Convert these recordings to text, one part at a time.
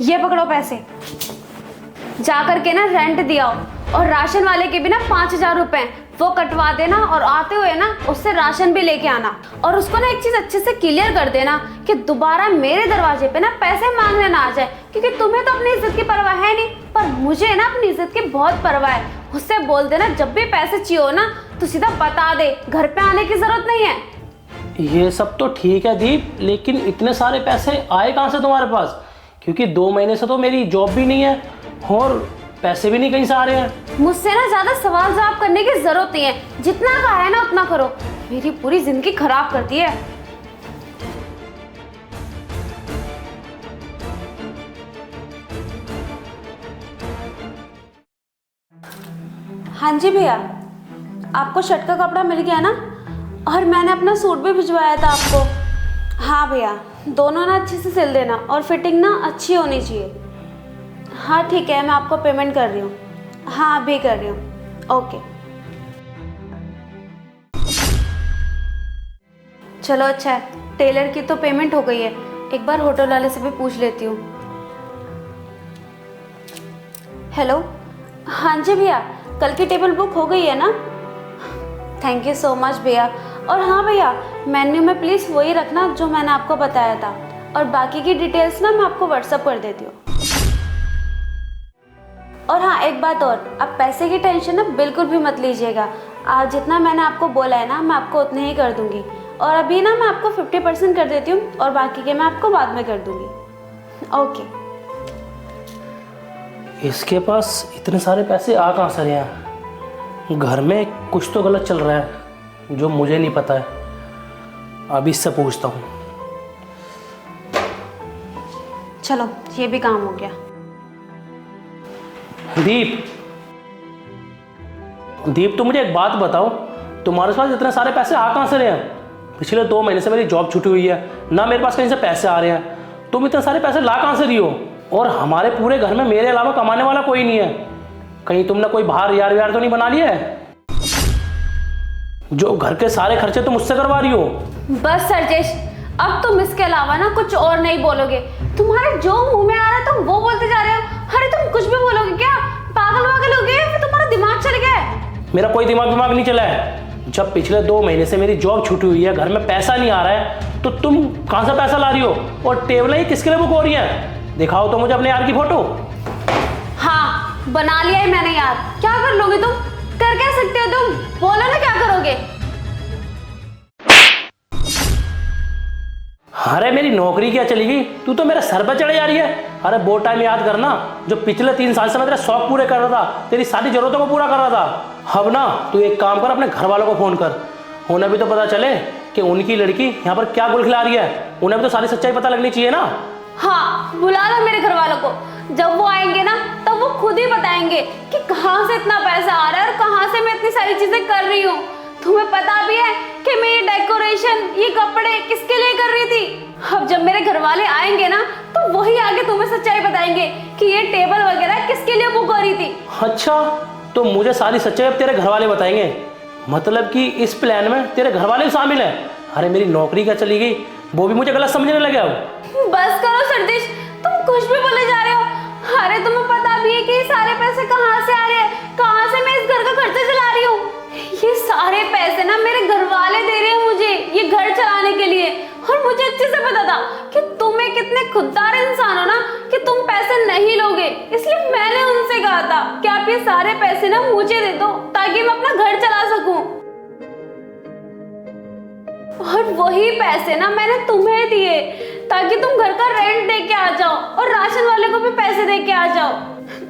ये पकड़ो पैसे, जा करके ना रेंट दिया और राशन वाले के भी ना 5,000 रुपए वो कटवा देना और आते हुए ना उससे राशन भी लेके आना। और उसको ना एक चीज अच्छे से क्लियर कर देना कि दोबारा मेरे दरवाजे पे ना पैसे मांगने ना आ जाए, क्योंकि तुम्हें तो अपनी इज्जत की परवाह है नहीं, पर मुझे ना अपनी इज्जत की बहुत परवाह है। उससे बोल देना जब भी पैसे चाहिए हो ना तो सीधा बता दे, घर पे आने की जरूरत नहीं है। ये सब तो ठीक है दीप, लेकिन इतने सारे पैसे आए कहाँ से तुम्हारे पास? क्योंकि 2 महीने से तो मेरी जॉब भी नहीं है और पैसे भी नहीं कहीं से आ रहे हैं। मुझसे ना ज्यादा सवाल जवाब करने की जरूरत नहीं है, जितना कहा है ना उतना करो, मेरी पूरी जिंदगी खराब करती है। हाँ जी भैया, आपको शर्ट का कपड़ा मिल गया ना, और मैंने अपना सूट भी भिजवाया था आपको। हाँ भैया, दोनों ना अच्छे से सिल देना और फिटिंग ना अच्छी होनी चाहिए। हाँ ठीक है, मैं आपको पेमेंट कर रही हूँ। हाँ अभी कर रही हूँ। ओके चलो अच्छा है, टेलर की तो पेमेंट हो गई है, एक बार होटल वाले से भी पूछ लेती हूँ। हेलो, हाँ जी भैया, कल की टेबल बुक हो गई है ना? थैंक यू सो मच भैया। और हाँ भैया, मेन्यू में प्लीज़ वही रखना जो मैंने आपको बताया था, और बाकी की डिटेल्स ना मैं आपको व्हाट्सअप कर देती हूँ। और हाँ एक बात और, आप पैसे की टेंशन ना बिल्कुल भी मत लीजिएगा। आज जितना मैंने आपको बोला है ना मैं आपको उतने ही कर दूंगी, और अभी ना मैं आपको 50% कर देती हूँ और बाकी के मैं आपको बाद में कर दूंगी। ओके। इसके पास इतने सारे पैसे आ कहाँ से रहे हैं? घर में कुछ तो गलत चल रहा है जो मुझे नहीं पता है। अभी इससे पूछता हूँ। चलो ये भी काम हो गया। दीप, दीप तुम मुझे एक बात बताओ, तुम्हारे पास इतने सारे पैसे आ कहाँ से रहे हैं? पिछले 2 महीने से मेरी जॉब छूटी हुई है ना, मेरे पास कहीं से पैसे आ रहे हैं। तुम इतने सारे पैसे ला कहाँ से रही हो? और हमारे पूरे घर में मेरे अलावा कमाने वाला कोई नहीं है। कहीं तुमने कोई बाहर यार व्यार तो नहीं बना लिया है जो घर के सारे खर्चे तुम मुझसे करवा रही हो? बस सरजेश, अब तुम इसके अलावा ना कुछ और नहीं बोलोगे। तुम्हारे जो मुंह में आ रहा है तुम वो बोलते जा रहे हो। अरे तुम कुछ भी बोलोगे क्या? पागल वागल हो गए, फिर तुम्हारा दिमाग चल गया है? मेरा कोई दिमाग नहीं चला है। जब पिछले 2 महीने से मेरी जॉब छूटी हुई है, घर में पैसा नहीं आ रहा है, तो तुम कहाँ से पैसा ला रही हो? और टेबलें ही किसके लिए बुक हो रही हैं? दिखाओ तो मुझे अपने यार की फोटो। हाँ बना लिया है मैंने यार, क्या कर लोगे तुम? कर क्या सकते हो तुम? बोलो ना क्या करोगे? अरे मेरी नौकरी क्या चली गई, तू तो मेरे सर पर चढ़े जा रही है। अरे वो टाइम याद करना जो पिछले 3 साल से मैं तेरे शौक पूरे कर रहा था, तेरी सारी जरूरतों को पूरा कर रहा था। अब ना तू एक काम कर, अपने घर वालों को फोन कर, उन्हें भी तो पता चले कि उनकी लड़की यहाँ पर क्या गुल खिला रही है। उन्हें भी तो सारी सच्चाई पता लगनी चाहिए ना। हाँ बुला लो मेरे घर वालों को, जब वो आएंगे ना तब वो खुद ही बताएंगे कि कहाँ से इतना पैसा आ रहा है और कहाँ से मैं इतनी सारी चीजें कर रही हूँ। तुम्हें पता भी है कि मैं ये डेकोरेशन, ये कपड़े किसके लिए कर रही थी? अब जब मेरे घर वाले आएंगे ना तो वही आगे तुम्हें सच्चाई बताएंगे कि ये टेबल वगैरह किसके लिए बुक हो रही थी। अच्छा, तो मुझे सारी सच्चाई अब तेरे घर वाले बताएंगे? मतलब कि इस प्लान में तेरे घर वाले शामिल हैं? अरे मेरी नौकरी क्या चली गई, वो भी मुझे गलत समझने लगे अब। बस करो सरदेश, तुम कुछ भी बोले जा रहे हो। अरे तुम्हें पता भी है कि ये सारे पैसे कहाँ से आ रहे हैं, कहाँ से मैं इस घर का खर्चा चला रही हूँ? ये सारे पैसे ना मेरे घर वाले दे रहे हैं मुझे ये घर चलाने के लिए, और मुझे अच्छे से पता था कि तुम एक कितने खुददार इंसान हो ना कि तुम पैसे नहीं लोगे, इसलिए मैंने उनसे कहा था कि आप ये सारे पैसे ना मुझे दे दो ताकि मैं अपना घर चला सकूं। और वही पैसे ना मैंने तुम्हें दिए ताकि तुम घर का रेंट दे के आ जाओ और राशन वाले को भी पैसे दे के आ जाओ।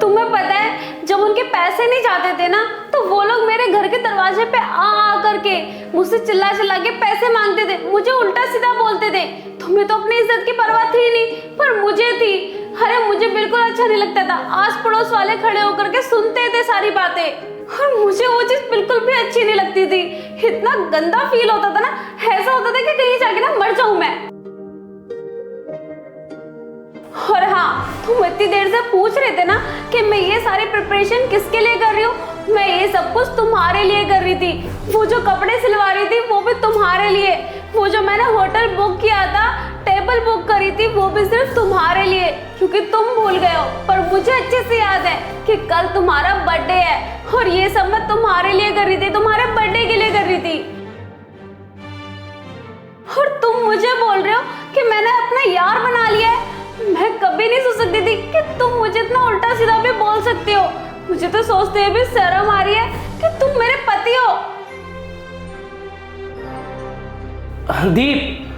तुम्हें पता है जब उनके पैसे नहीं जाते थे ना तो वो लोग मेरे घर के दरवाजे पे आ करके मुझसे चिल्ला चिल्ला के पैसे मांगते थे, मुझे उल्टा सीधा बोलते थे। तुम्हें तो अपनी इज्जत की परवाह थी नहीं, पर मुझे थी। अरे मुझे बिल्कुल अच्छा नहीं लगता था, आस पड़ोस वाले खड़े होकर के सुनते थे सारी बातें, और मुझे वो चीज बिल्कुल भी अच्छी नहीं लगती थी। इतना गंदा फील होता था ना, ऐसा होता था कि कहीं जाके ना मर जाऊं मैं। और हाँ, तुम इतनी देर से पूछ रहे थे ना कि मैं ये सारी प्रिपरेशन किसके लिए कर रही हूँ, मैं ये सब कुछ तुम्हारे लिए कर रही थी। वो जो कपड़े सिलवा रही थी वो भी तुम्हारे लिए, वो जो मैंने होटल बुक किया था टेबल बुक करी थी वो भी सिर्फ तुम्हारे लिए, क्योंकि तुम भूल गए हो। पर मुझे अच्छे से याद है कि कल तुम्हारा बर्थडे है और ये सब मैं तुम्हारे लिए कर रही थी, तुम्हारे बर्थडे के लिए कर रही थी। और तुम मुझे बोल रहे हो कि मैंने अपना यार बना लिया है। मैं कभी नहीं सोच सकती थी कि तुम मुझे इतना उल्टा सीधा भी बोल सकते हो। मुझे तो सोचते हुए भी शर्म आ रही है कि तुम मेरे पति हो। दीप,